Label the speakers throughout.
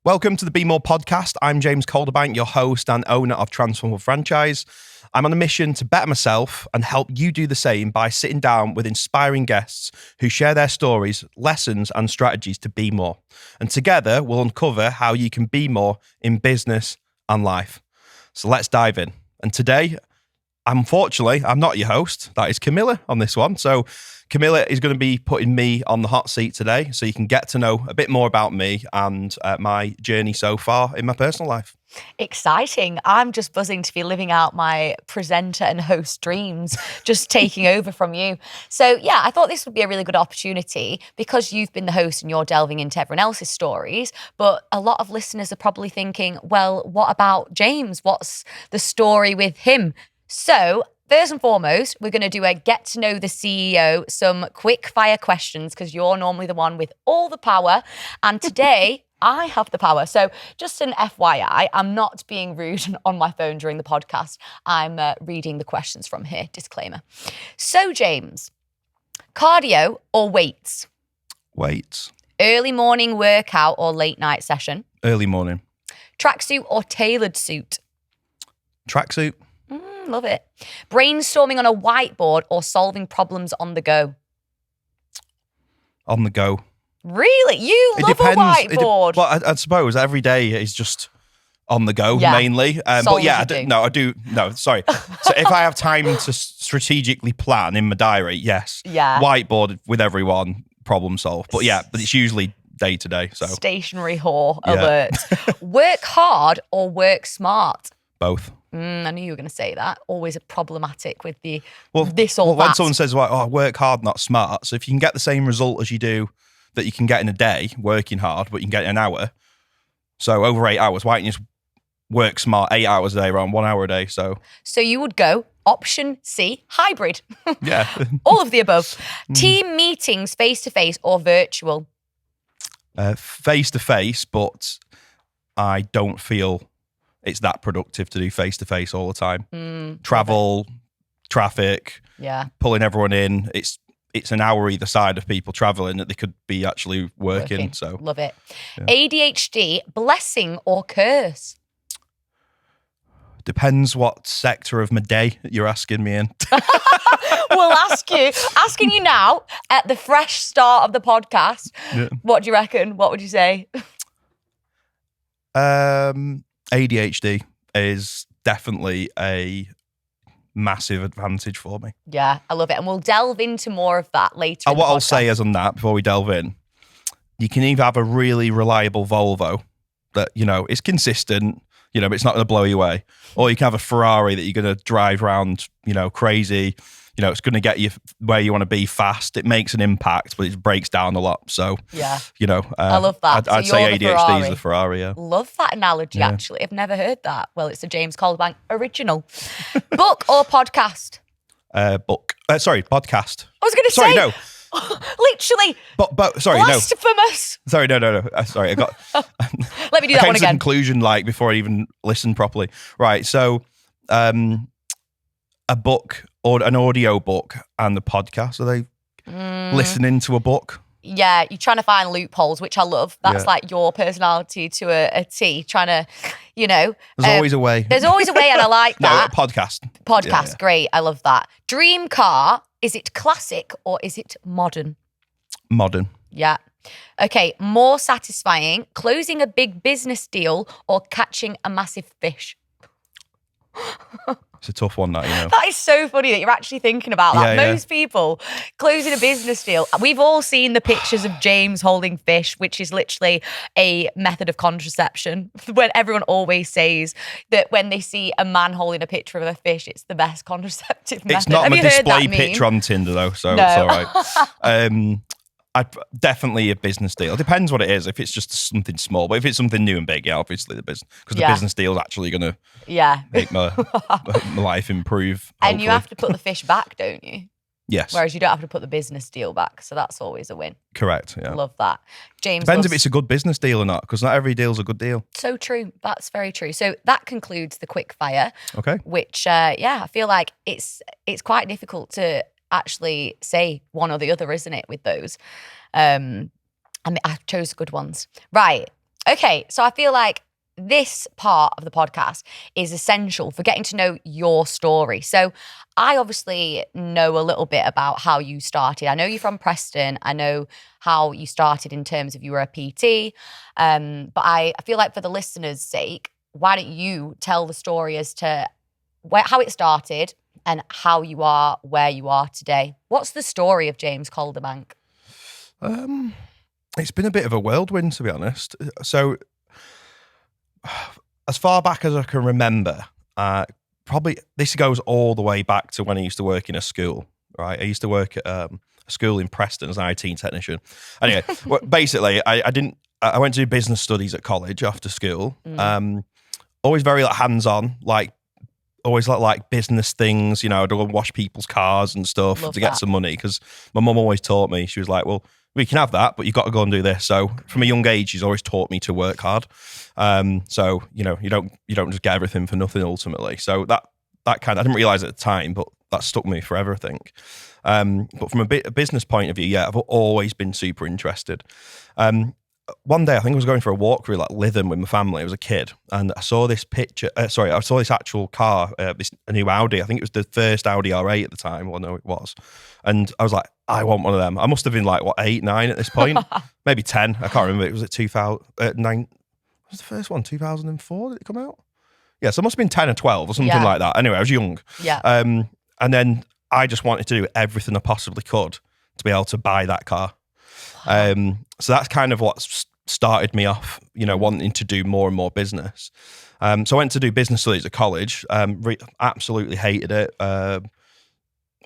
Speaker 1: Welcome to the Be More podcast. I'm James Calderbank, your host and owner of Transformable Franchise. I'm on a mission to better myself and help you do the same by sitting down with inspiring guests who share their stories, lessons, and strategies to be more. And together, we'll uncover how you can be more in business and life. So let's dive in. And today, unfortunately, I'm not your host. That is Camilla on this one. So Camilla is going to be putting me on the hot seat today so you can get to know a bit more about me and my journey so far in my personal life.
Speaker 2: Exciting. I'm just buzzing to be living out my presenter and host dreams, just taking over from you. So yeah, I thought this would be a really good opportunity because you've been the host and you're delving into everyone else's stories. But a lot of listeners are probably thinking, well, what about James? What's the story with him? So first and foremost, we're going to do a get to know the CEO, some quick fire questions because you're normally the one with all the power. And today I have the power. So just an FYI, I'm not being rude on my phone during the podcast. I'm reading the questions from here. Disclaimer. So James, cardio or weights?
Speaker 1: Weights.
Speaker 2: Early morning workout or late night session?
Speaker 1: Early morning.
Speaker 2: Tracksuit or tailored suit?
Speaker 1: Tracksuit.
Speaker 2: Love it. Brainstorming on a whiteboard or solving problems on the go?
Speaker 1: On the go.
Speaker 2: Really? You love a whiteboard.
Speaker 1: Well, I suppose every day is just on the go mainly. But yeah, I do. No, sorry. So if I have time to strategically plan in my diary, yes.
Speaker 2: Yeah.
Speaker 1: Whiteboard with everyone, problem solve. But yeah, but it's usually day to day. So
Speaker 2: stationary whore alert. Work hard or work smart?
Speaker 1: Both.
Speaker 2: I knew you were going to say that. Always a problematic with the
Speaker 1: when someone says, like, "Oh, work hard, not smart." So if you can get the same result as you do that you can get in a day working hard, but you can get in an hour. So over 8 hours, why don't you just work smart 8 hours a day around 1 hour a day? So
Speaker 2: you would go option C, hybrid.
Speaker 1: Yeah.
Speaker 2: All of the above. Team meetings face-to-face or virtual?
Speaker 1: Face-to-face, but I don't feel it's that productive to do face-to-face all the time. Travel, traffic, pulling everyone in. It's an hour either side of people traveling that they could be actually working. So
Speaker 2: love it. Yeah. ADHD, blessing or curse?
Speaker 1: Depends what sector of my day you're asking me in.
Speaker 2: We'll asking you now at the fresh start of the podcast. Yeah. What do you reckon? What would you say?
Speaker 1: ADHD is definitely a massive advantage for me.
Speaker 2: Yeah, I love it. And we'll delve into more of that later.
Speaker 1: What I'll say is on that, before we delve in, you can either have a really reliable Volvo that, is consistent, but it's not going to blow you away. Or you can have a Ferrari that you're going to drive around, crazy. It's going to get you where you want to be fast. It makes an impact, but it breaks down a lot. So,
Speaker 2: I love that.
Speaker 1: I'd say ADHD is the Ferrari, yeah.
Speaker 2: Love that analogy, actually. I've never heard that. Well, it's a James Calderbank original. Book or podcast?
Speaker 1: Book. Sorry, podcast.
Speaker 2: I was going to say.
Speaker 1: Sorry, no.
Speaker 2: Literally.
Speaker 1: Sorry,
Speaker 2: blasphemous.
Speaker 1: No. Sorry, no. Sorry, I got.
Speaker 2: Let me do that one
Speaker 1: again.
Speaker 2: again.
Speaker 1: Conclusion, before I even listened properly. Right. So, a book or an audio book and the podcast. Are they listening to a book?
Speaker 2: Yeah, you're trying to find loopholes, which I love. That's like your personality to a T. Trying to,
Speaker 1: There's always a way.
Speaker 2: There's always a way, and I like that.
Speaker 1: Podcast,
Speaker 2: great. I love that. Dream car. Is it classic or is it modern?
Speaker 1: Modern.
Speaker 2: Yeah. Okay, more satisfying, closing a big business deal or catching a massive fish?
Speaker 1: It's a tough one, that.
Speaker 2: That is so funny that you're actually thinking about that. Most people closing a business deal. We've all seen the pictures of James holding fish, which is literally a method of contraception. When everyone always says that when they see a man holding a picture of a fish, it's the best contraceptive method.
Speaker 1: It's not my display picture on Tinder, though, so it's all right. Definitely a business deal. It depends what it is. If it's just something small, but if it's something new and big, obviously the business, because the business deal is actually going to make my life improve.
Speaker 2: And hopefully. You have to put the fish back, don't you?
Speaker 1: Yes.
Speaker 2: Whereas you don't have to put the business deal back, so that's always a win.
Speaker 1: Correct. Yeah.
Speaker 2: Love that. James.
Speaker 1: Depends if it's a good business deal or not, because not every deal's a good deal.
Speaker 2: So true. That's very true. So that concludes the quick fire.
Speaker 1: Okay.
Speaker 2: Which, I feel like it's quite difficult to actually say one or the other, isn't it, with those? I chose good ones. Right. Okay, so I feel like this part of the podcast is essential for getting to know your story. So I obviously know a little bit about how you started. I know you're from Preston. I know how you started in terms of you were a PT. But I feel like for the listeners' sake, why don't you tell the story as to how it started and how you are where you are today? What's the story of James Calderbank?
Speaker 1: It's been a bit of a whirlwind, to be honest. So, as far back as I can remember, probably this goes all the way back to when I used to work in a school, right? I used to work at a school in Preston as an IT technician. Anyway, basically, I went to do business studies at college after school. Always very hands-on, always like business things, I'd go and wash people's cars and stuff
Speaker 2: Love
Speaker 1: to get
Speaker 2: that.
Speaker 1: some money, because my mum always taught me, she was like, well, we can have that, but you've got to go and do this. So from a young age, she's always taught me to work hard. So, you don't just get everything for nothing ultimately. So that kind of, I didn't realize at the time, but that stuck me forever, I think. But from a business point of view, yeah, I've always been super interested. One day, I think I was going for a walk through Lytham with my family. I was a kid, and I saw this picture. I saw this actual car, a new Audi. I think it was the first Audi R8 at the time. Well, no, it was. And I was like, I want one of them. I must have been 8, 9 at this point, maybe 10. I can't remember. It was at 2009. What was the first one? 2004? Did it come out? Yeah, so it must have been 10 or 12 or something like that. Anyway, I was young.
Speaker 2: Yeah.
Speaker 1: And then I just wanted to do everything I possibly could to be able to buy that car. So that's kind of what started me off, wanting to do more and more business. So I went to do business studies at college. Absolutely hated it.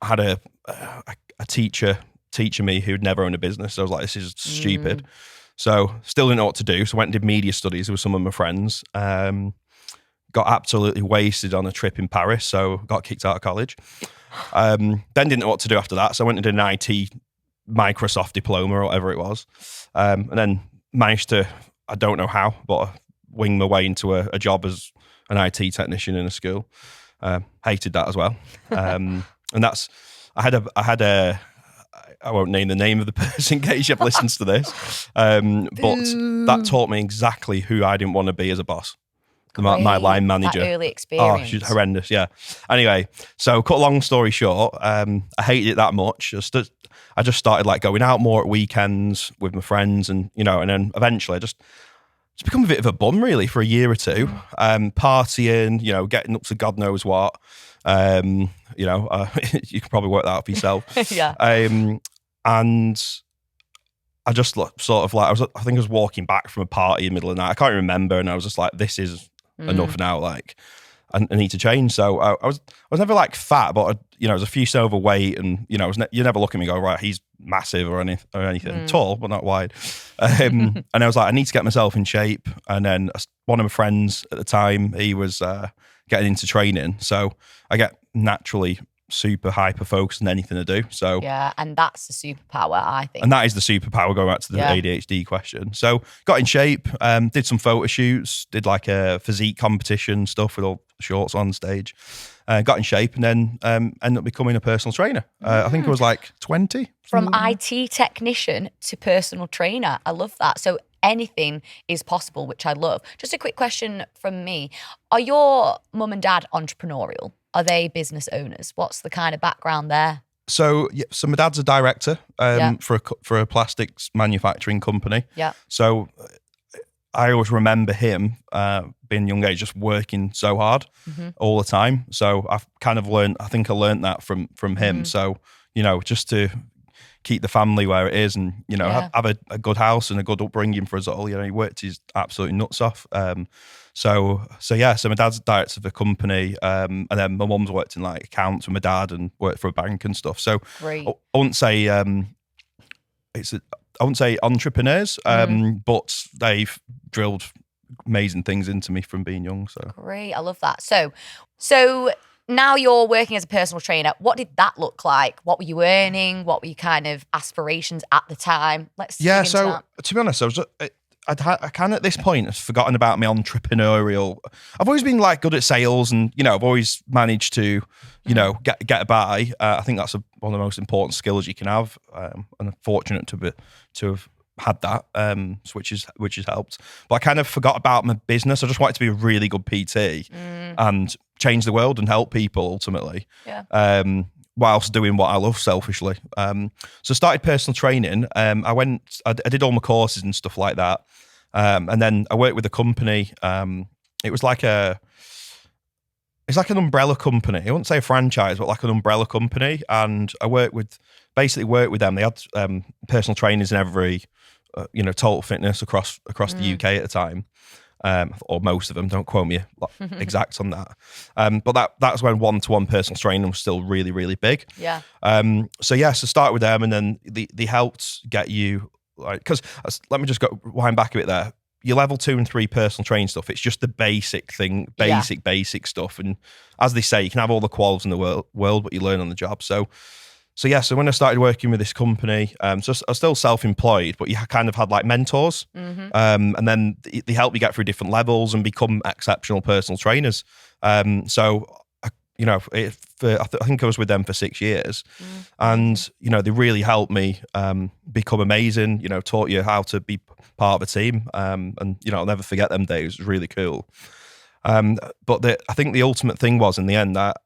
Speaker 1: Had a teacher teaching me who'd never owned a business. So I was like, this is stupid. So still didn't know what to do. So I went and did media studies with some of my friends. Got absolutely wasted on a trip in Paris. So got kicked out of college. Then didn't know what to do after that. So I went and did an IT Microsoft diploma or whatever it was. And then managed to, I don't know how, but wing my way into a job as an IT technician in a school. Hated that as well. And that's, I won't name the name of the person in case you have listens to this. But that taught me exactly who I didn't want to be as a boss. My line manager.
Speaker 2: That early experience.
Speaker 1: Oh, she's horrendous, yeah. Anyway, so cut a long story short, I hated it that much. I just started going out more at weekends with my friends, and and then eventually I just become a bit of a bum really for a year or two, partying, getting up to God knows what. You can probably work that out for yourself.
Speaker 2: Yeah.
Speaker 1: And I just I think I was walking back from a party in the middle of the night. I can't remember, and I was just like, this is enough now. I need to change. So I was never fat, but I was a few stone overweight, and you never look at me and go, right, he's massive or anything. Tall but not wide. And I was like, I need to get myself in shape. And then one of my friends at the time, he was getting into training, so I get naturally super hyper focused on anything I do. So
Speaker 2: yeah, and that's the superpower, I think.
Speaker 1: And that is the superpower, going back to the ADHD question. So got in shape, did some photo shoots, did a physique competition stuff with all shorts on stage, got in shape, and then ended up becoming a personal trainer. I think I was 20.
Speaker 2: From IT technician to personal trainer. I love that. So anything is possible, which I love. Just a quick question from me. Are your mum and dad entrepreneurial? Are they business owners? What's the kind of background there?
Speaker 1: So my dad's a director for a plastics manufacturing company. Yeah. So I always remember him being young age, just working so hard all the time. So I've kind of learned that from him. So, just to keep the family where it is, and, have a good house and a good upbringing for us all. He worked his absolutely nuts off. So my dad's director of a company, and then my mum's worked in accounts with my dad and worked for a bank and stuff. So
Speaker 2: great.
Speaker 1: I wouldn't say entrepreneurs, but they've drilled amazing things into me from being young. So
Speaker 2: great, I love that. So now you're working as a personal trainer. What did that look like? What were you earning? What were your kind of aspirations at the time? Let's dig into that.
Speaker 1: To be honest, I kind of at this point have forgotten about my entrepreneurial. I've always been good at sales, and I've always managed to get by. I think that's one of the most important skills you can have. And I'm fortunate to have had that, which has helped. But I kind of forgot about my business. I just wanted to be a really good PT and change the world and help people ultimately.
Speaker 2: Yeah.
Speaker 1: Whilst doing what I love selfishly. So I started personal training. I did all my courses and stuff like that. And then I worked with a company. It's like an umbrella company. I wouldn't say a franchise, but like an umbrella company. And I worked with them. They had personal trainers in every, Total Fitness across the UK at the time. Or most of them, don't quote me exact on that. But that's when one-to-one personal training was still really, really big.
Speaker 2: Yeah.
Speaker 1: So start with them, and then they helped get you, like, because let me just wind back a bit there. Your level 2 and 3 personal training stuff, it's just the basic thing, basic stuff. And as they say, you can have all the quals in the world, but you learn on the job. So when I started working with this company, so I was still self-employed, but you kind of had like mentors, and then they help you get through different levels and become exceptional personal trainers. I think I was with them for 6 years, and they really helped me become amazing. Taught you how to be part of a team, and I'll never forget them days. It was really cool. But I think the ultimate thing was, in the end, that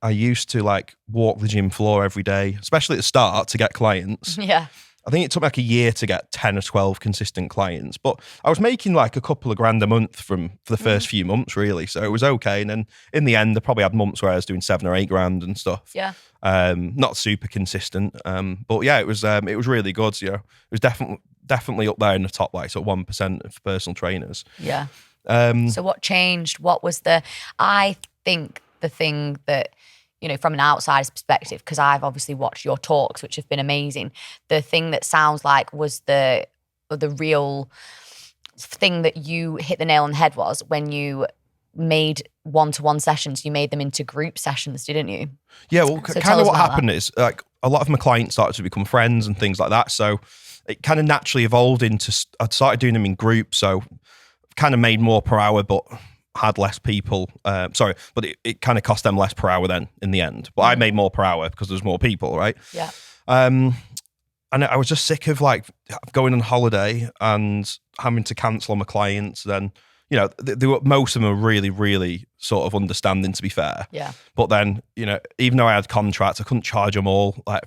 Speaker 1: I used to like walk the gym floor every day, especially at the start, to get clients.
Speaker 2: Yeah.
Speaker 1: I think it took me like a year to get 10 or 12 consistent clients, but I was making like a couple of grand a month for the first few months, really. So it was okay. And then in the end, I probably had months where I was doing 7 or 8 grand and stuff.
Speaker 2: Yeah.
Speaker 1: Not super consistent. But yeah, it was really good. It was definitely up there in the top, like sort of 1% of personal trainers.
Speaker 2: Yeah. So what changed? What was I think the thing that, from an outsider's perspective, because I've obviously watched your talks, which have been amazing. The thing that sounds like was the real thing that you hit the nail on the head was when you made one-to-one sessions, you made them into group sessions, didn't you?
Speaker 1: Yeah, well, so kind of what happened is, like, a lot of my clients started to become friends and things like that. So it kind of naturally evolved into, I started doing them in groups. So kind of made more per hour, but had less people. But it kind of cost them less per hour then in the end. But I made more per hour because there's more people, right?
Speaker 2: Yeah.
Speaker 1: And I was just sick of like going on holiday and having to cancel on my clients. Then, most of them are really, really sort of understanding, to be fair.
Speaker 2: Yeah.
Speaker 1: But then, even though I had contracts, I couldn't charge them all. Like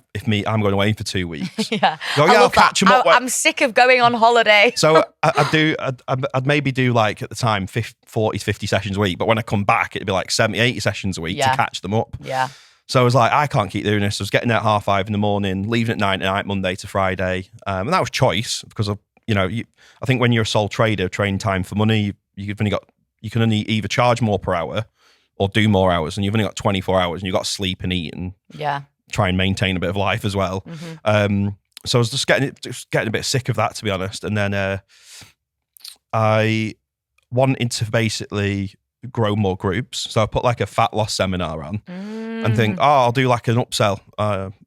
Speaker 1: I'm going away for 2 weeks.
Speaker 2: Yeah.
Speaker 1: I'll catch them up.
Speaker 2: I'm sick of going on holiday.
Speaker 1: So I'd maybe do like at the time 40, 50 sessions a week. But when I come back, it'd be like 70, 80 sessions a week to catch them up.
Speaker 2: Yeah.
Speaker 1: So I was like, I can't keep doing this. I was getting there at 5:30 in the morning, leaving at 9 at night, Monday to Friday. And that was choice because of, I think when you're a sole trader, train time for money, you can only either charge more per hour or do more hours, and you've only got 24 hours and you've got to sleep and eat and try and maintain a bit of life as well. So I was just getting a bit sick of that, to be honest. And then I wanted to basically grow more groups. So I put like a fat loss seminar on and think, I'll do like an upsell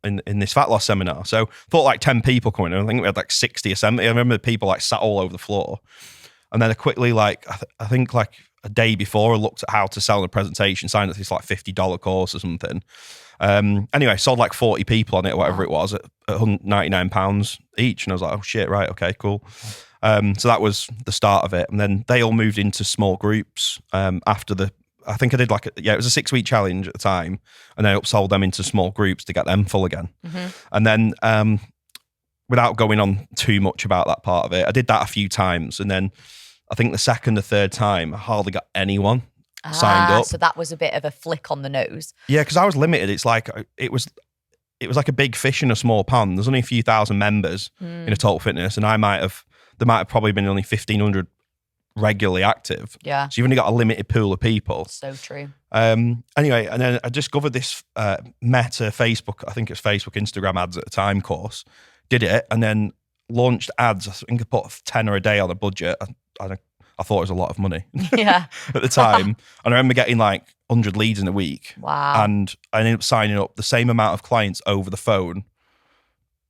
Speaker 1: in this fat loss seminar. So thought like 10 people coming in. I think we had like 60 or 70. I remember people like sat all over the floor. And then I quickly, like, I think like a day before, I looked at how to sell a presentation, signed up to this like $50 course or something. Anyway, sold like 40 people on it or whatever it was at £199 each. And I was like, oh shit, right, okay, cool. So that was the start of it. And then they all moved into small groups after I think I did like, it was a 6-week challenge at the time. And then I upsold them into small groups to get them full again. And then without going on too much about that part of it, I did that a few times. And then I think the second or third time, I hardly got anyone signed up.
Speaker 2: So that was a bit of a flick on the nose.
Speaker 1: Yeah, because I was limited. It's like, it was like a big fish in a small pond. There's only a few thousand members in a Total Fitness, and there might have probably been only 1,500 regularly active.
Speaker 2: Yeah.
Speaker 1: So you've only got a limited pool of people.
Speaker 2: So true.
Speaker 1: Anyway, and then I discovered this Meta Facebook, I think it's Facebook, Instagram ads at the time course. Did it, and then launched ads. I think I put 10 a day on a budget. I thought it was a lot of money
Speaker 2: at
Speaker 1: the time. And I remember getting like 100 leads in a week.
Speaker 2: Wow.
Speaker 1: And I ended up signing up the same amount of clients over the phone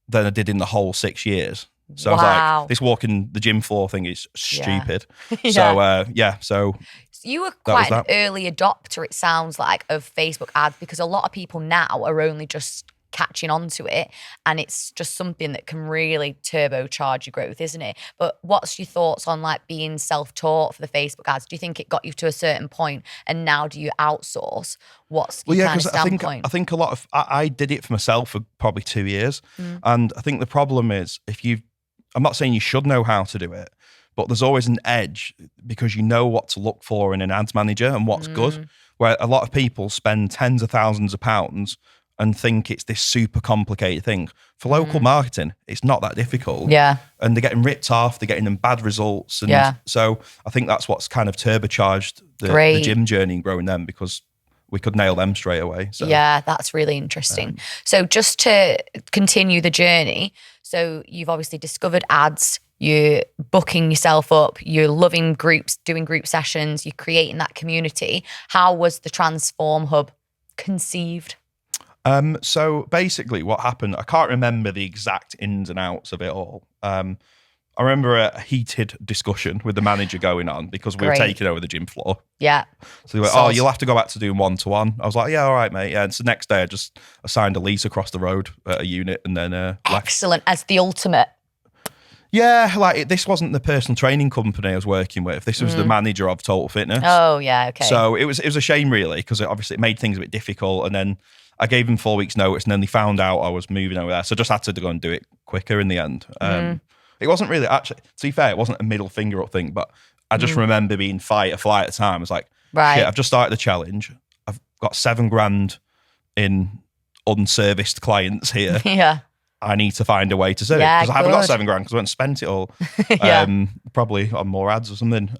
Speaker 1: than I did in the whole 6 years. So I was like, this walking the gym floor thing is stupid. So
Speaker 2: you were quite an early adopter, it sounds like, of Facebook ads, because a lot of people now are only just catching on to it, and it's just something that can really turbocharge your growth, isn't it? But what's your thoughts on like being self-taught for the Facebook ads? Do you think it got you to a certain point and now do you outsource? What's your kind of standpoint?
Speaker 1: I think a lot of I did it for myself for probably 2 years, and I think the problem is I'm not saying you should know how to do it, but there's always an edge because you know what to look for in an ads manager and what's good. Where a lot of people spend tens of thousands of pounds and think it's this super complicated thing. For local marketing, it's not that difficult.
Speaker 2: Yeah.
Speaker 1: And they're getting ripped off, they're getting them bad results. And so I think that's what's kind of turbocharged the gym journey and growing them, because we could nail them straight away. So.
Speaker 2: Yeah, that's really interesting. So just to continue the journey, so you've obviously discovered ads, you're booking yourself up, you're loving groups, doing group sessions, you're creating that community. How was the Transform Hub conceived?
Speaker 1: So basically what happened, I can't remember the exact ins and outs of it all. I remember a heated discussion with the manager going on because we were taking over the gym floor.
Speaker 2: Yeah.
Speaker 1: So they were, oh, you'll have to go back to doing one-to-one. I was like, yeah, all right, mate. Yeah. And so the next day I just assigned a lease across the road at a unit and then left.
Speaker 2: Excellent. As the ultimate.
Speaker 1: Yeah, like this wasn't the personal training company I was working with. This was the manager of Total Fitness.
Speaker 2: Oh, yeah, okay.
Speaker 1: So it was a shame, really, because obviously it made things a bit difficult. And then I gave them 4 weeks' notice, and then they found out I was moving over there. So I just had to go and do it quicker in the end. It wasn't really, actually, to be fair, it wasn't a middle finger up thing, but I just remember being fight or flight at the time. I was like, shit, I've just started the challenge. I've got $7,000 in unserviced clients here.
Speaker 2: Yeah.
Speaker 1: I need to find a way to save it because I haven't got $7,000 because I went and spent it all, probably on more ads or something.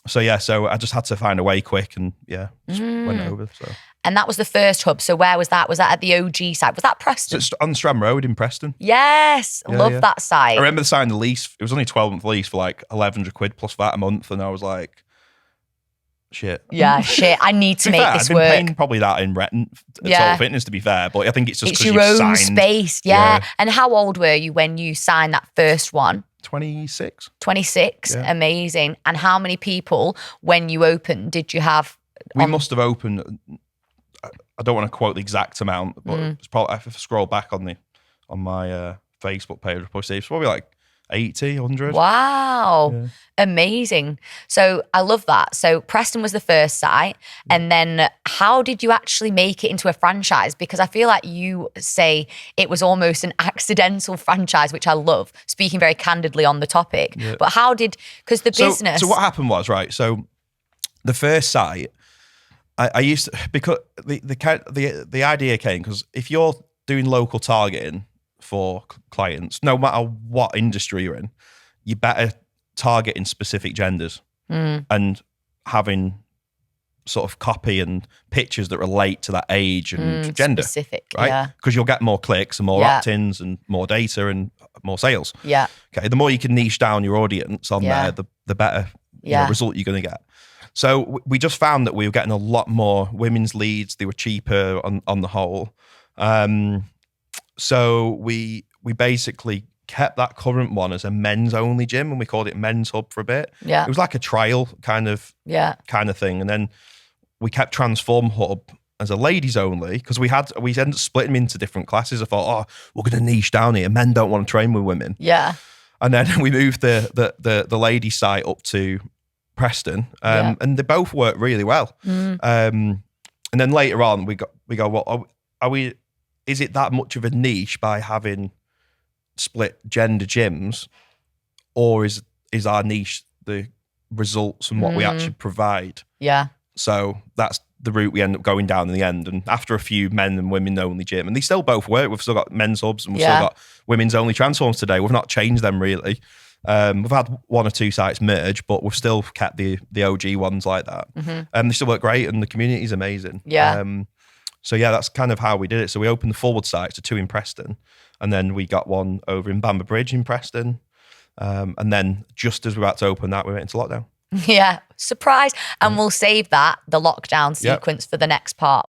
Speaker 1: So I just had to find a way quick and just went over. So.
Speaker 2: And that was the first hub. So where was that? Was that at the OG site? Was that Preston?
Speaker 1: So it's on Strand Road in Preston.
Speaker 2: Yes, love that site.
Speaker 1: I remember signing the lease. It was only a 12-month lease for like £1,100 plus VAT a month, and I was like, shit.
Speaker 2: Yeah, shit. I need to make this work.
Speaker 1: I've been paying probably that in rent at Total Fitness, to be fair, but I think it's just
Speaker 2: it's your own space. Yeah. And how old were you when you signed that first one?
Speaker 1: 26.
Speaker 2: 26. Yeah. Amazing. And how many people, when you opened, did you have?
Speaker 1: We must have opened. I don't want to quote the exact amount, but it's probably, if I scroll back on my Facebook page, it's probably like 80, 100.
Speaker 2: Wow. Yeah. Amazing. So I love that. So Preston was the first site. And then how did you actually make it into a franchise? Because I feel like you say it was almost an accidental franchise, which I love, speaking very candidly on the topic. Yeah. But how did, because the business.
Speaker 1: So what happened was, right, so the first site, I used to, because the idea came because if you're doing local targeting for clients, no matter what industry you're in, you better target in specific genders and having sort of copy and pictures that relate to that age and gender.
Speaker 2: Specific,
Speaker 1: right? Because you'll get more clicks and more opt-ins and more data and more sales.
Speaker 2: Yeah.
Speaker 1: Okay. The more you can niche down your audience on there, the better result you're going to get. So we just found that we were getting a lot more women's leads. They were cheaper on the whole. So we basically kept that current one as a men's only gym, and we called it Men's Hub for a bit. Yeah. It was like a trial kind of thing. And then we kept Transform Hub as a ladies only because we ended up splitting them into different classes. I thought, we're going to niche down here. Men don't want to train with women. Yeah. And then we moved the ladies site up to Preston, and they both work really well. And then later on, we go, well, are we? Is it that much of a niche by having split gender gyms, or is our niche the results and what we actually provide? Yeah. So that's the route we end up going down in the end. And after a few men and women only gym, and they still both work. We've still got men's hubs and we've still got women's only transforms today. We've not changed them really. We've had one or two sites merge, but we've still kept the OG ones like that. They still work great, and the community is amazing. Yeah. So that's kind of how we did it. So we opened the forward sites to 2 in Preston, and then we got one over in Bamber Bridge in Preston. And then just as we were about to open that, we went into lockdown.
Speaker 2: Yeah, surprise. And we'll save the lockdown sequence for the next part.